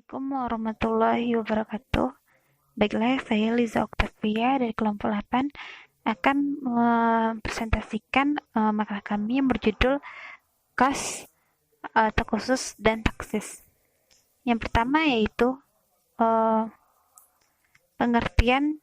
Assalamualaikum warahmatullahi wabarakatuh. Baiklah, saya Liza Oktavia dari kelompok 8 akan mempresentasikan makalah kami yang berjudul KAS atau khusus dan taksis. Yang pertama yaitu pengertian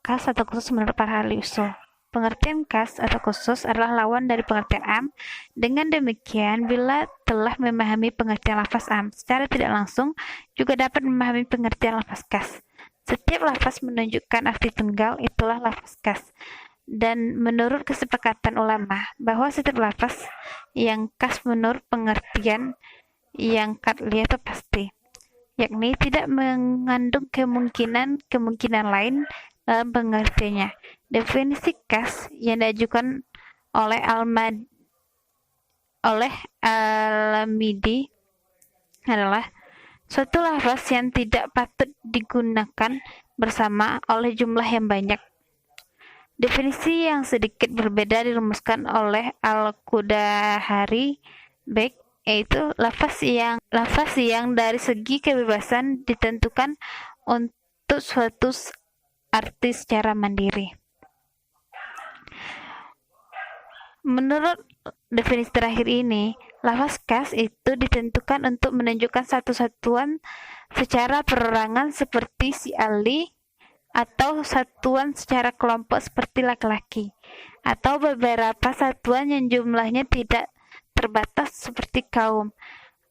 KAS atau khusus menurut para ahli usul. Pengertian KAS atau khusus adalah lawan dari pengertian am. Dengan demikian, bila telah memahami pengertian lafaz am, secara tidak langsung juga dapat memahami pengertian lafaz KAS. Setiap lafaz menunjukkan arti tunggal, itulah lafaz KAS. Dan menurut kesepakatan ulama, bahwa setiap lafaz yang KAS menurut pengertian yang qat'i atau pasti, yakni tidak mengandung kemungkinan lain dalam pengertiannya. Definisi KAS yang diajukan oleh Al-Midi adalah suatu lafaz yang tidak patut digunakan bersama oleh jumlah yang banyak. Definisi yang sedikit berbeda dirumuskan oleh Al-Qudahari Bek, yaitu lafaz yang dari segi kebebasan ditentukan untuk suatu arti secara mandiri. Menurut definisi terakhir ini, lafaz KAS itu ditentukan untuk menunjukkan satu satuan secara perorangan seperti si Ali, atau satuan secara kelompok seperti laki-laki, atau beberapa satuan yang jumlahnya tidak terbatas seperti kaum,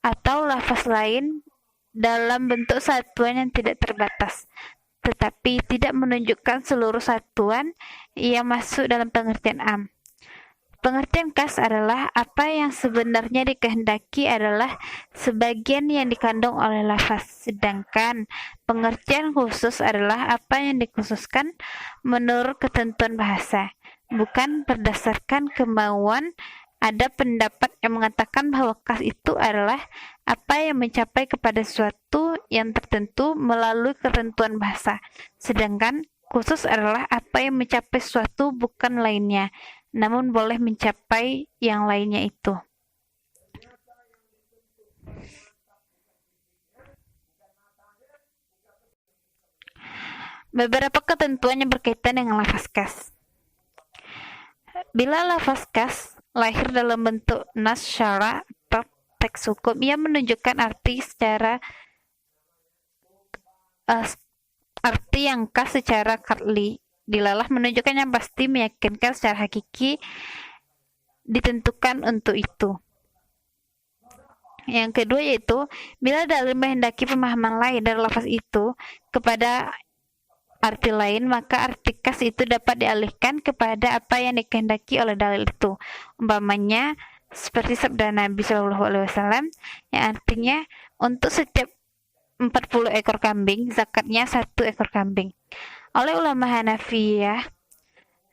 atau lafaz lain dalam bentuk satuan yang tidak terbatas, tetapi tidak menunjukkan seluruh satuan yang masuk dalam pengertian am. Pengertian KAS adalah apa yang sebenarnya dikehendaki adalah sebagian yang dikandung oleh lafaz, sedangkan pengertian khusus adalah apa yang dikhususkan menurut ketentuan bahasa, bukan berdasarkan kemauan. Ada pendapat yang mengatakan bahwa KAS itu adalah apa yang mencapai kepada sesuatu yang tertentu melalui ketentuan bahasa, sedangkan khusus adalah apa yang mencapai sesuatu bukan lainnya, namun boleh mencapai yang lainnya itu. Beberapa ketentuan yang berkaitan dengan lafaz KAS. Bila lafaz KAS lahir dalam bentuk nas syara atau teks hukum, ia menunjukkan arti yang KAS secara qat'i, dilalah menunjukkan yang pasti, meyakinkan secara hakiki, ditentukan untuk itu. Yang kedua yaitu, bila dalil menghendaki pemahaman lain dari lafaz itu kepada arti lain, maka arti KAS itu dapat dialihkan kepada apa yang dikehendaki oleh dalil itu. Umpamanya seperti sabda Nabi SAW yang artinya untuk setiap 40 ekor kambing, zakatnya 1 ekor kambing. Oleh ulama Hanafiyah,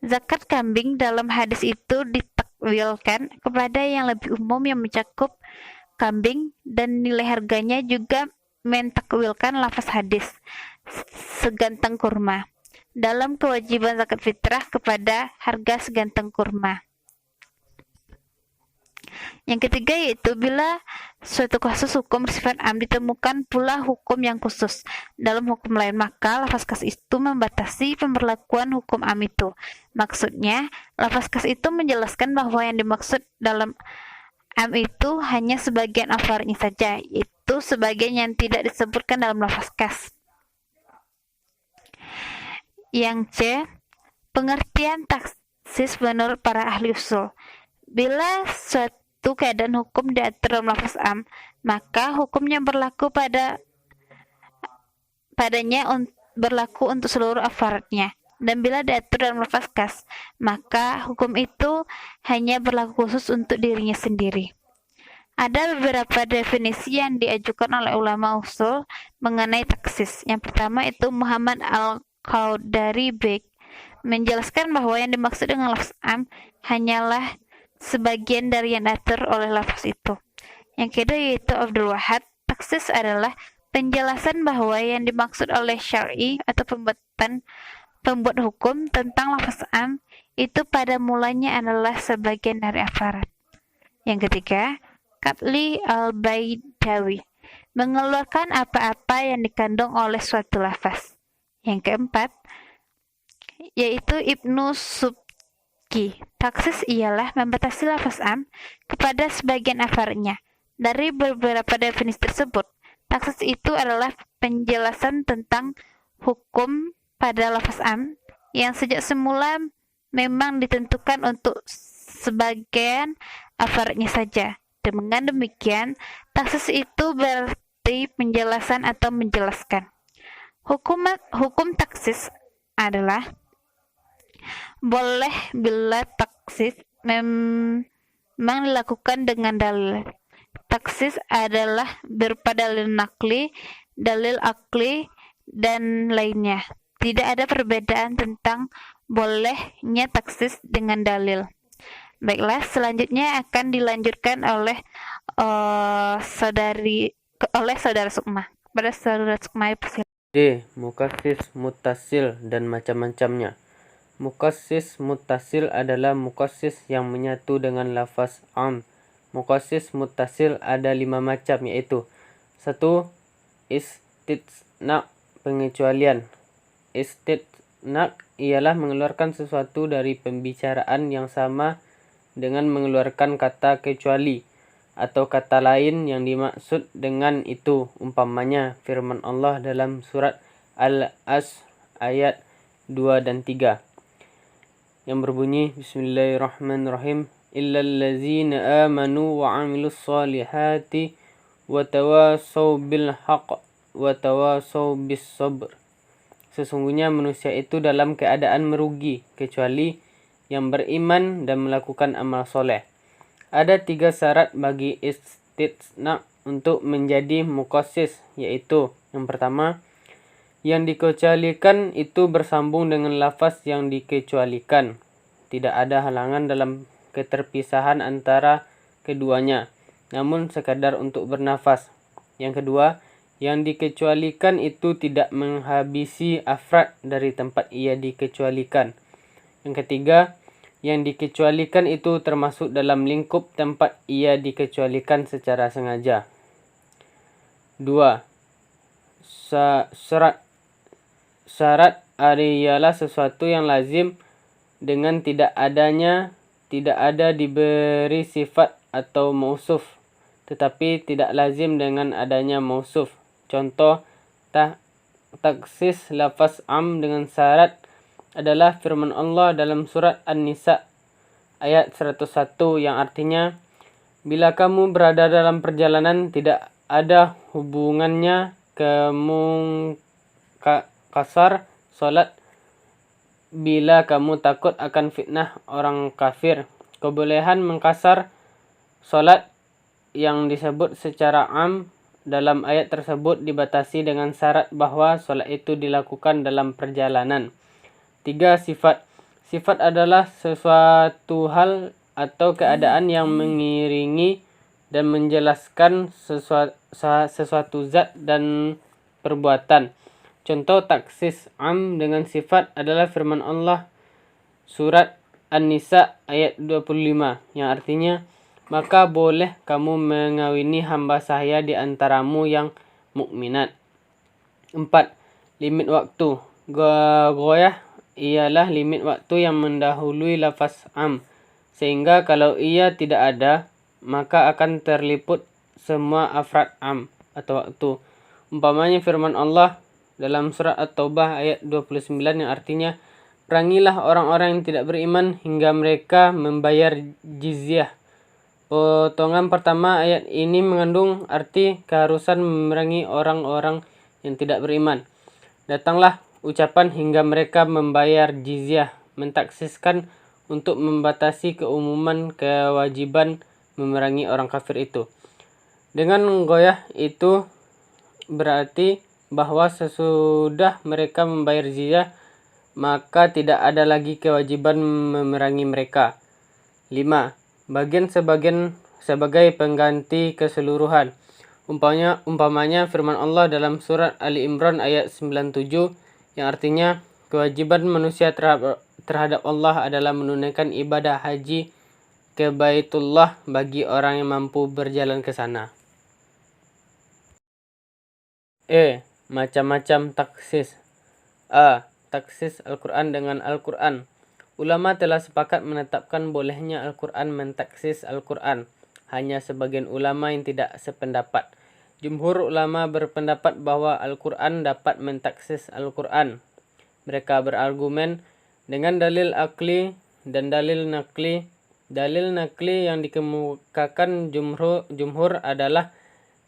zakat kambing dalam hadis itu ditakwilkan kepada yang lebih umum yang mencakup kambing, dan nilai harganya juga mentakwilkan lafaz hadis seganteng kurma dalam kewajiban zakat fitrah kepada harga seganteng kurma. Yang ketiga yaitu bila suatu kasus hukum bersifat am ditemukan pula hukum yang khusus dalam hukum lain, maka lafaz KAS itu membatasi pemberlakuan hukum am itu. Maksudnya, lafaz KAS itu menjelaskan bahwa yang dimaksud dalam am itu hanya sebagian afaradnya saja, yaitu sebagian yang tidak disebutkan dalam lafaz KAS. Yang C, pengertian taksis menurut para ahli usul. Bila suatu keadaan hukum diatur dalam lafaz am, maka hukumnya berlaku padanya berlaku untuk seluruh afaradnya. Dan bila diatur dalam lafaz KAS, maka hukum itu hanya berlaku khusus untuk dirinya sendiri. Ada beberapa definisi yang diajukan oleh ulama usul mengenai taksis. Yang pertama itu Muhammad Al-Qudahari Bek menjelaskan bahwa yang dimaksud dengan lafaz am hanyalah sebagian dari yang diatur oleh lafaz itu. Yang kedua yaitu Abdul Wahad, taksis adalah penjelasan bahwa yang dimaksud oleh syar'i atau pembuat hukum tentang lafaz am itu pada mulanya adalah sebagian dari afarad. Yang ketiga, Qatli Al-Baidawi mengeluarkan apa-apa yang dikandung oleh suatu lafaz. Yang keempat, yaitu Ibnu Subki. Taksis ialah membatasi lafaz am kepada sebagian afarnya. Dari beberapa definisi tersebut, taksis itu adalah penjelasan tentang hukum pada lafaz am yang sejak semula memang ditentukan untuk sebagian afarnya saja. Dengan demikian, taksis itu berarti penjelasan atau menjelaskan. Hukum taksis adalah boleh bila taksis memang dilakukan dengan dalil. Taksis adalah berupa dalil nakli, dalil akli, dan lainnya. Tidak ada perbedaan tentang bolehnya taksis dengan dalil. Baiklah, selanjutnya akan dilanjutkan oleh saudara Sukma. Pada saudara Sukma, D. Mukassis mutasil dan macam-macamnya. Mukassis mutasil adalah mukassis yang menyatu dengan lafaz am. Mukassis mutasil ada 5 macam, yaitu 1. Istitsna, pengecualian. Istitsna ialah mengeluarkan sesuatu dari pembicaraan yang sama dengan mengeluarkan kata kecuali atau kata lain yang dimaksud dengan itu. Umpamanya firman Allah dalam surat Al-Asr ayat 2 dan 3 yang berbunyi, Bismillahirrahmanirrahim, illal ladzina amanu wa amilus solihati wa tawasaw bil haqq wa tawasaw bis sabr. Sesungguhnya manusia itu dalam keadaan merugi kecuali yang beriman dan melakukan amal soleh. Ada 3 syarat bagi istitsna untuk menjadi mukassis, yaitu yang pertama, yang dikecualikan itu bersambung dengan lafaz yang dikecualikan. Tidak ada halangan dalam keterpisahan antara keduanya, namun sekadar untuk bernafas. Yang kedua, yang dikecualikan itu tidak menghabisi afrad dari tempat ia dikecualikan. Yang ketiga, yang dikecualikan itu termasuk dalam lingkup tempat ia dikecualikan secara sengaja. 2. Syarat ialah sesuatu yang lazim dengan tidak ada diberi sifat atau mausuf, tetapi tidak lazim dengan adanya mausuf. Contoh taksis lafaz am dengan syarat adalah firman Allah dalam surat An-Nisa ayat 101 yang artinya, bila kamu berada dalam perjalanan tidak ada hubungannya kasar solat bila kamu takut akan fitnah orang kafir. Kebolehan mengkasar solat yang disebut secara am dalam ayat tersebut dibatasi dengan syarat bahwa solat itu dilakukan dalam perjalanan. 3. Sifat adalah sesuatu hal atau keadaan yang mengiringi dan menjelaskan sesuatu zat dan perbuatan. Contoh taksis am dengan sifat adalah firman Allah surat An-Nisa ayat 25 yang artinya, maka boleh kamu mengawini hamba saya di antaramu yang mukminat. 4. Limit waktu. Goyah ialah limit waktu yang mendahului lafaz am, sehingga kalau ia tidak ada, maka akan terliput semua afrad am atau waktu. Umpamanya firman Allah dalam surat At-Taubah ayat 29 yang artinya, perangilah orang-orang yang tidak beriman hingga mereka membayar jizyah. Potongan pertama ayat ini mengandung arti keharusan memerangi orang-orang yang tidak beriman. Datanglah ucapan hingga mereka membayar jizyah, mentaksiskan untuk membatasi keumuman kewajiban memerangi orang kafir itu. Dengan goyah itu berarti bahwa sesudah mereka membayar jizyah, maka tidak ada lagi kewajiban memerangi mereka. 5. Bagian sebagai pengganti keseluruhan. Umpamanya firman Allah dalam surat Ali Imran ayat 97 yang artinya, kewajiban manusia terhadap Allah adalah menunaikan ibadah haji ke Baitullah bagi orang yang mampu berjalan ke sana. Macam-macam taksis. A. Taksis Al-Quran dengan Al-Quran. Ulama telah sepakat menetapkan bolehnya Al-Quran mentaksis Al-Quran. Hanya sebagian ulama yang tidak sependapat. Jumhur ulama berpendapat bahwa Al-Quran dapat mentaksis Al-Quran. Mereka berargumen dengan dalil akli dan dalil nakli. Dalil nakli yang dikemukakan jumhur adalah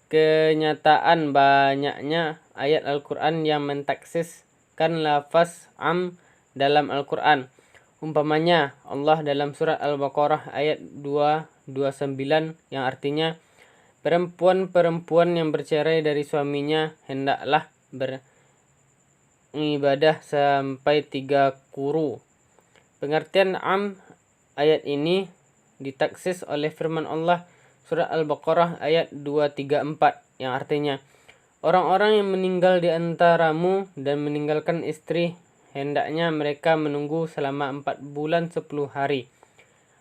kenyataan banyaknya ayat Al-Quran yang mentaksiskan lafaz am dalam Al-Quran. Umpamanya Allah dalam surat Al-Baqarah ayat 229 yang artinya perempuan-perempuan yang bercerai dari suaminya hendaklah beribadah sampai 3 quru. Pengertian am ayat ini ditaksis oleh firman Allah surat Al-Baqarah ayat 234 yang artinya orang-orang yang meninggal di antaramu dan meninggalkan istri hendaknya mereka menunggu selama 4 bulan 10 hari.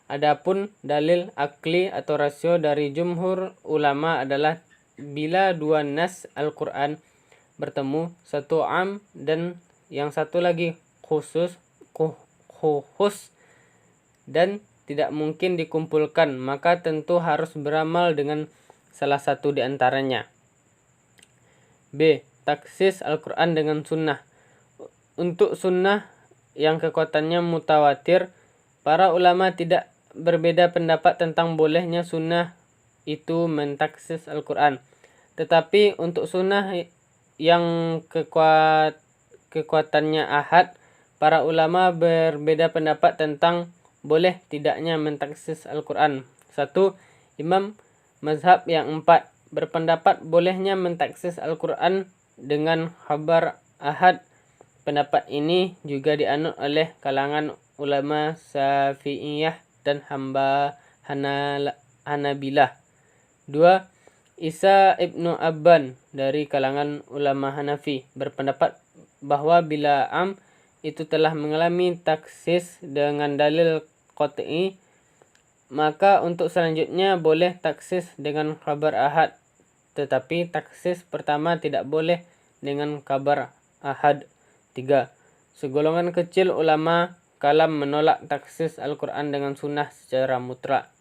Adapun dalil akli atau rasio dari jumhur ulama adalah bila dua nas Al-Quran bertemu, satu am dan yang satu lagi khusus dan tidak mungkin dikumpulkan, maka tentu harus beramal dengan salah satu di antaranya. B. Taksis Al-Quran dengan sunnah. Untuk sunnah yang kekuatannya mutawatir, para ulama tidak berbeda pendapat tentang bolehnya sunnah itu mentaksis Al-Quran. Tetapi untuk sunnah yang kekuatannya ahad, para ulama berbeda pendapat tentang boleh tidaknya mentaksis Al-Quran. 1. Imam mazhab yang 4 berpendapat bolehnya mentaksis Al-Quran dengan khabar ahad. Pendapat ini juga dianut oleh kalangan ulama Syafi'iyah dan Hanabilah. 2. Isa ibnu Abban dari kalangan ulama Hanafi berpendapat bahwa bila am itu telah mengalami taksis dengan dalil qat'i, maka untuk selanjutnya boleh taksis dengan khabar ahad, tetapi taksis pertama tidak boleh dengan khabar ahad. 3. Segolongan kecil ulama kalam menolak taksis Al-Quran dengan sunnah secara mutlak.